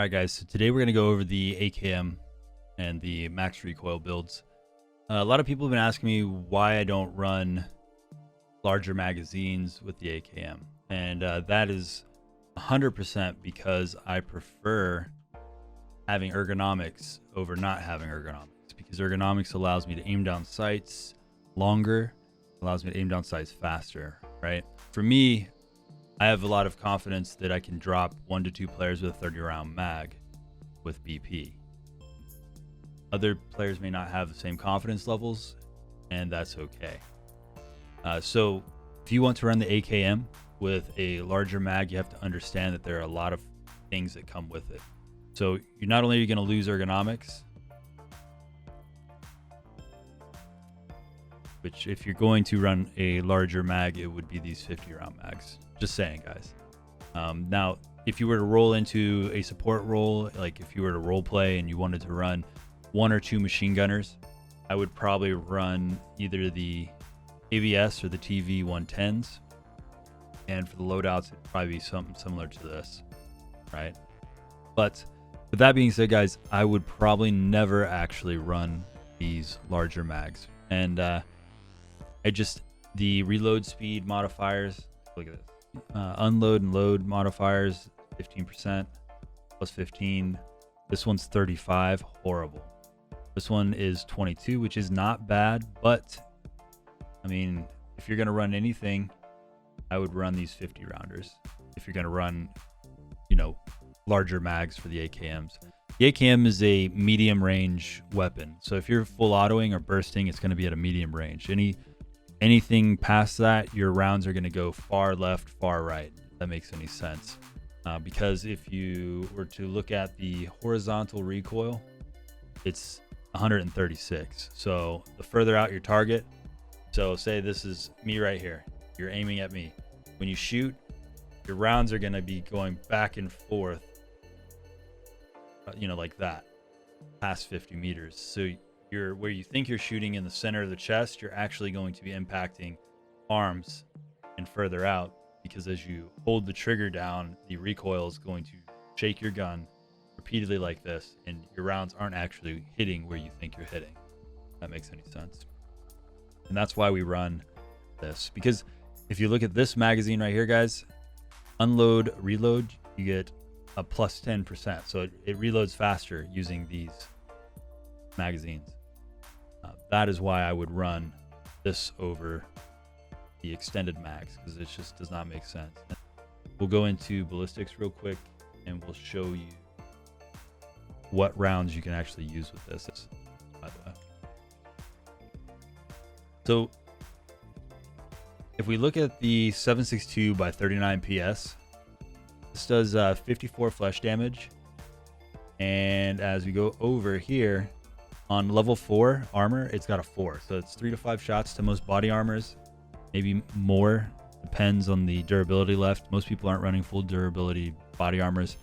All right, guys, so today we're going to go over the AKM and the max recoil builds. A lot of people have been asking me why I don't run larger magazines with the AKM, and that is 100% because I prefer having ergonomics over not having ergonomics, because ergonomics allows me to aim down sights longer, allows me to aim down sights faster, right? For me, I have a lot of confidence that I can drop 1 to 2 players with a 30 round mag with BP. Other players may not have the same confidence levels, and that's okay. So if you want to run the AKM with a larger mag, you have to understand that there are a lot of things that come with it. So you're not only going to lose ergonomics, which if you're going to run a larger mag, it would be these 50 round mags. Just saying, guys. Now, if you were to roll into a support role, like if you were to role play and you wanted to run 1 or 2 machine gunners, I would probably run either the AVS or the TV110s. And for the loadouts, it'd probably be something similar to this, right? But with that being said, guys, I would probably never actually run these larger mags. And the reload speed modifiers, look at this. Unload and load modifiers 15% plus 15. This one's 35, horrible. This one is 22, which is not bad, but I mean, if you're going to run anything, I would run these 50 rounders if you're going to run, larger mags for the AKMs. The AKM is a medium range weapon, so if you're full autoing or bursting, it's going to be at a medium range. Anything past that, your rounds are going to go far left, far right. If that makes any sense. Because if you were to look at the horizontal recoil, it's 136. So the further out your target, so say this is me right here. You're aiming at me. When you shoot, your rounds are going to be going back and forth, like that, past 50 meters. So where you think you're shooting in the center of the chest, you're actually going to be impacting arms and further out, because as you hold the trigger down, the recoil is going to shake your gun repeatedly like this, and your rounds aren't actually hitting where you think you're hitting. If that makes any sense. And that's why we run this, because if you look at this magazine right here, guys, unload, reload, you get a plus 10%. So it reloads faster using these magazines. That is why I would run this over the extended mags, because it just does not make sense. We'll go into ballistics real quick and we'll show you what rounds you can actually use with this, by the way. So if we look at the 7.62 by 39 PS, this does 54 flesh damage. And as we go over here, on level 4 armor, it's got a 4. So it's 3 to 5 shots to most body armors, maybe more, depends on the durability left. Most people aren't running full durability body armors.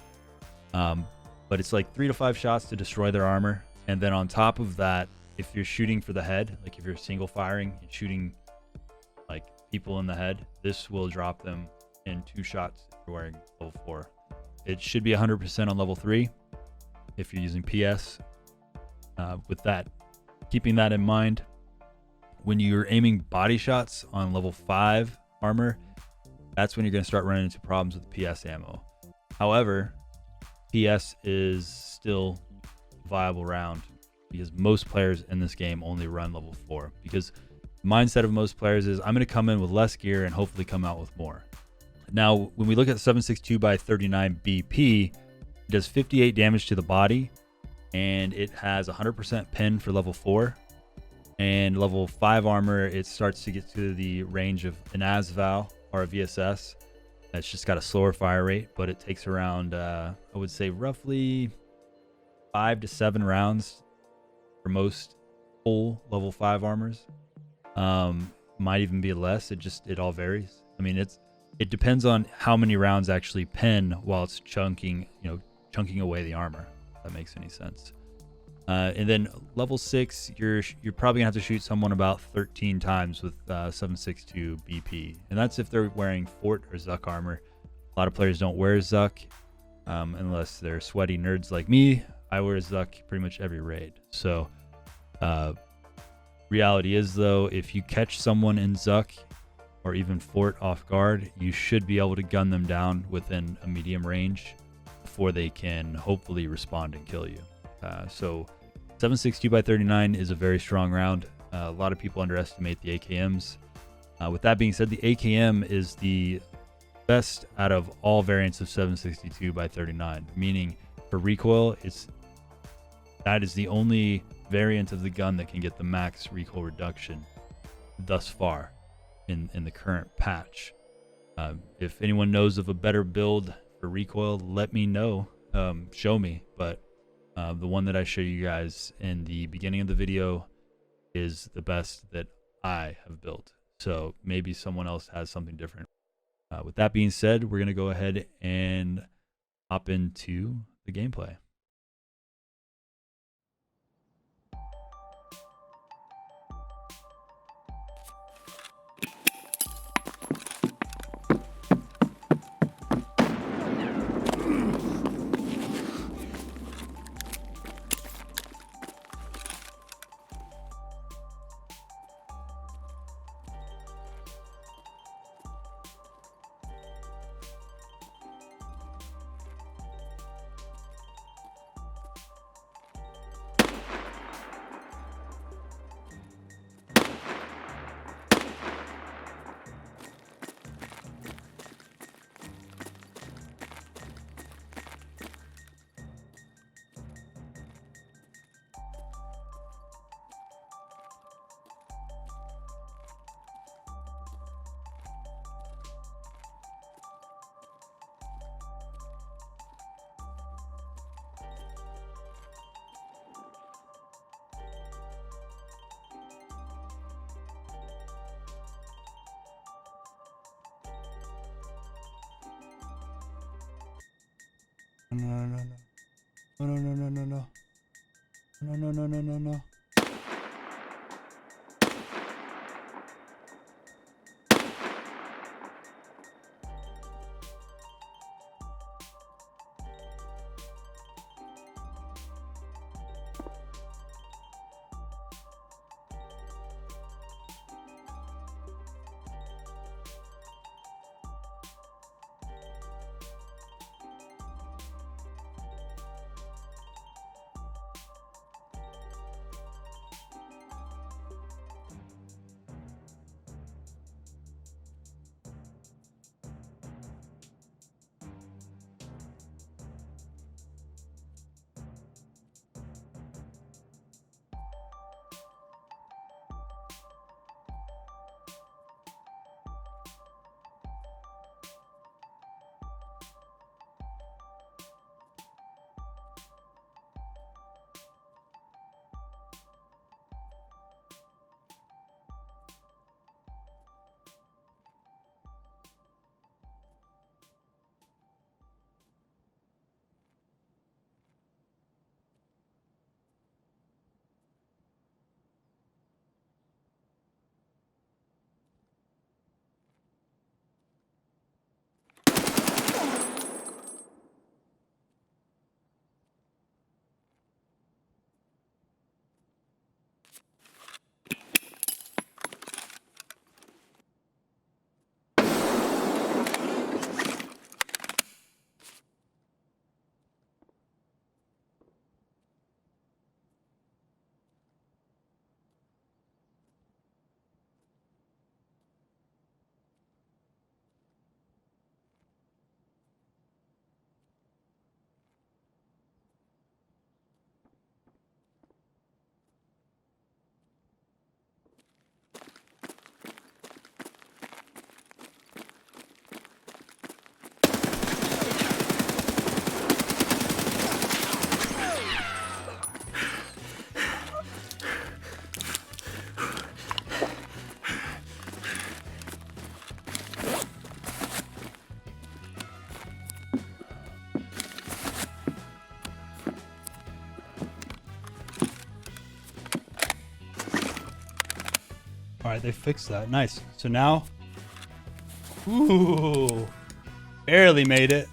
But it's like 3 to 5 shots to destroy their armor. And then on top of that, if you're shooting for the head, like if you're single firing and shooting like people in the head, this will drop them in 2 shots if you're wearing level 4. It should be 100% on level 3 if you're using PS. With that, keeping that in mind, when you're aiming body shots on level 5 armor, that's when you're going to start running into problems with PS ammo. However, PS is still a viable round, because most players in this game only run level 4, because the mindset of most players is I'm going to come in with less gear and hopefully come out with more. Now, when we look at the 7.62 by 39 BP, it does 58 damage to the body, and it has 100% pen for level 4. And level 5 armor, it starts to get to the range of an As-val or a VSS. It's just got a slower fire rate, but it takes around, I would say, roughly 5 to 7 rounds for most full level 5 armors. Might even be less. It all varies. I mean, it depends on how many rounds actually pen while it's chunking away the armor. If that makes any sense. And then level 6, you're probably gonna have to shoot someone about 13 times with 7.62 BP, and that's if they're wearing Fort or Zuck armor. A lot of players don't wear Zuck, unless they're sweaty nerds like me. I wear Zuck pretty much every raid. So reality is, though, if you catch someone in Zuck or even Fort off guard, you should be able to gun them down within a medium range before they can hopefully respond and kill you. So 7.62x39 is a very strong round. A lot of people underestimate the AKMs. With that being said, the AKM is the best out of all variants of 7.62x39, meaning for recoil, that is the only variant of the gun that can get the max recoil reduction thus far in the current patch. If anyone knows of a better build for recoil, let me know, show me, but the one that I show you guys in the beginning of the video is the best that I have built. So maybe someone else has something different. With that being said, we're going to go ahead and hop into the gameplay. No. All right, they fixed that. Nice. So now, ooh, barely made it.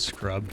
Scrub.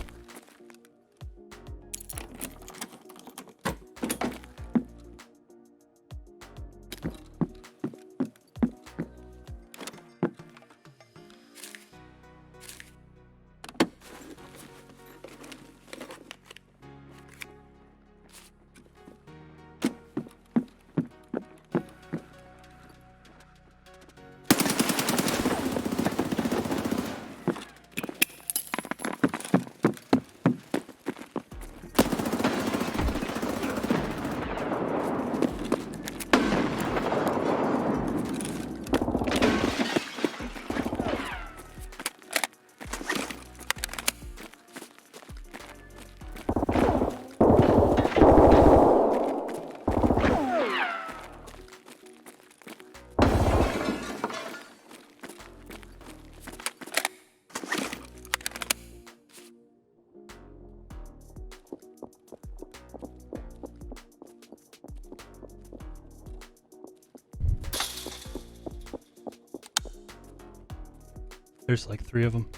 There's like 3 of them.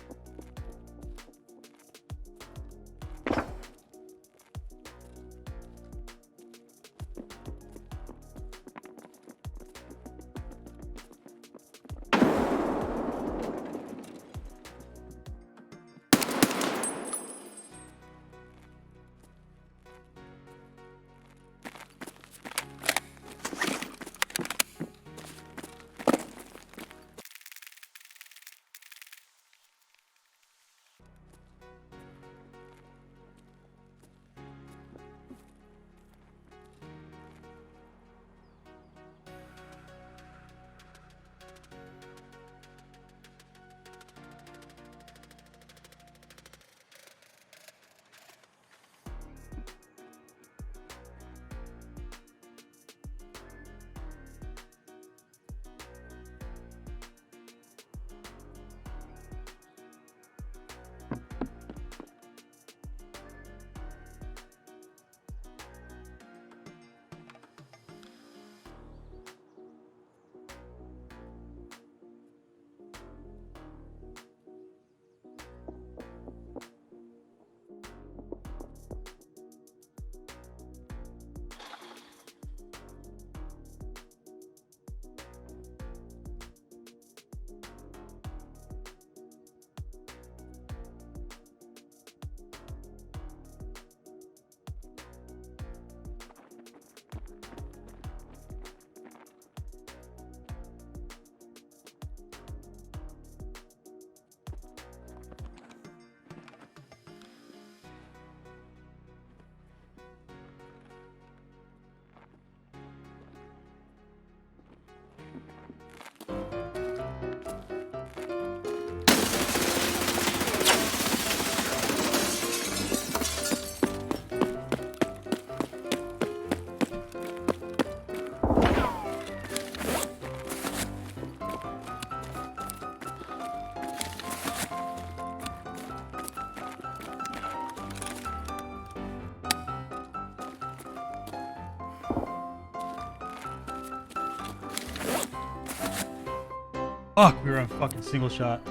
Fuck, we were on fucking single shot.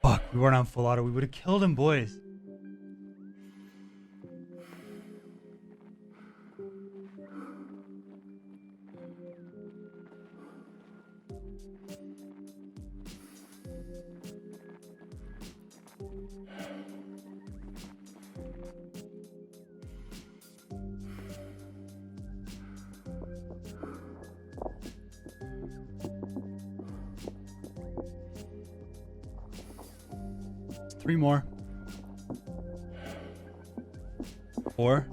Fuck, we weren't on full auto. We would have killed him, boys. Three more. 4.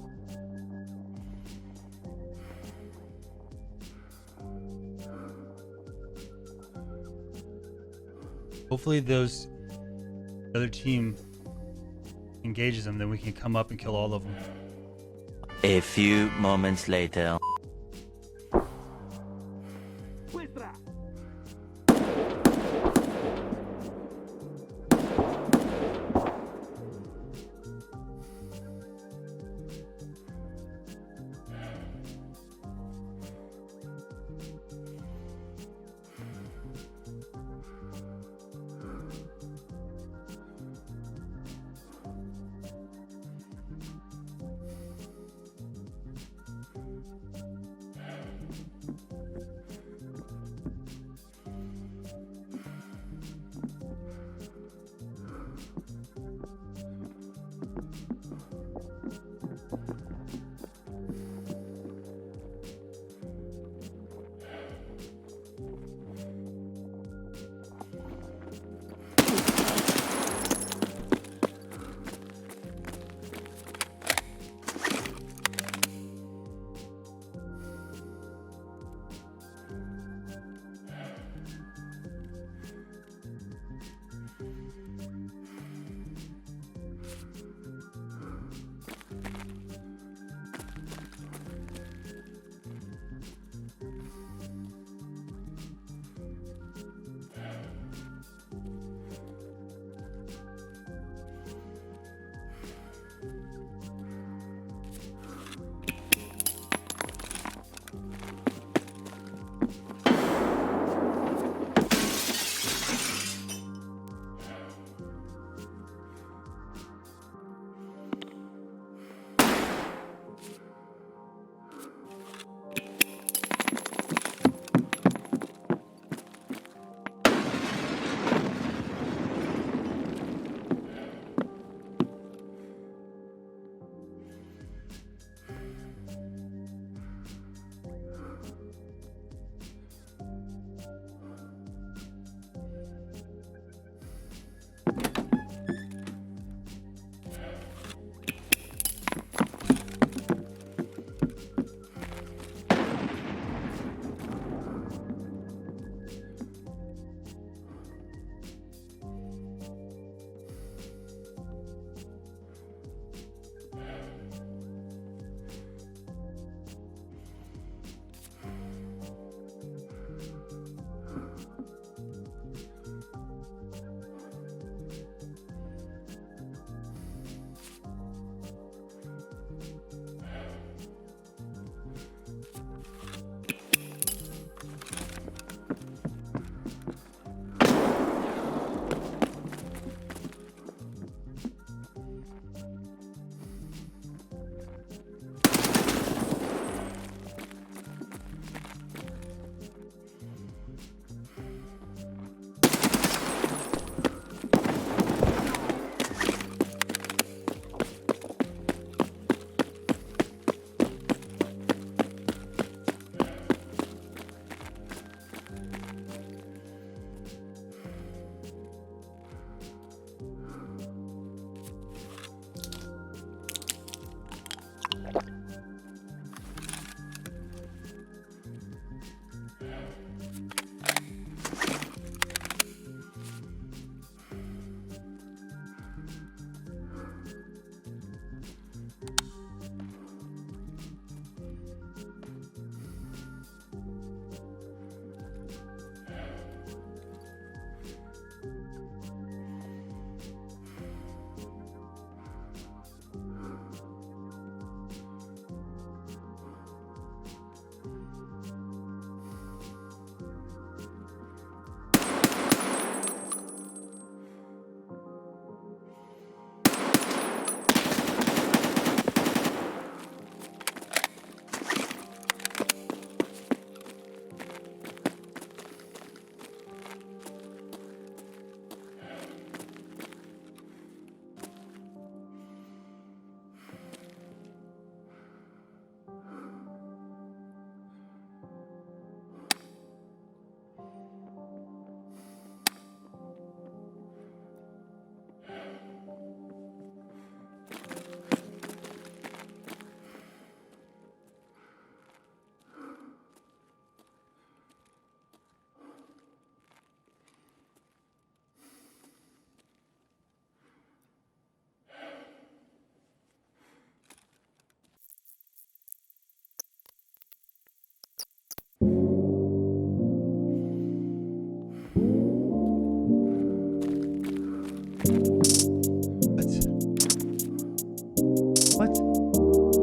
Hopefully the other team engages them, then we can come up and kill all of them. A few moments later.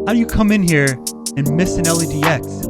How do you come in here and miss an LEDX?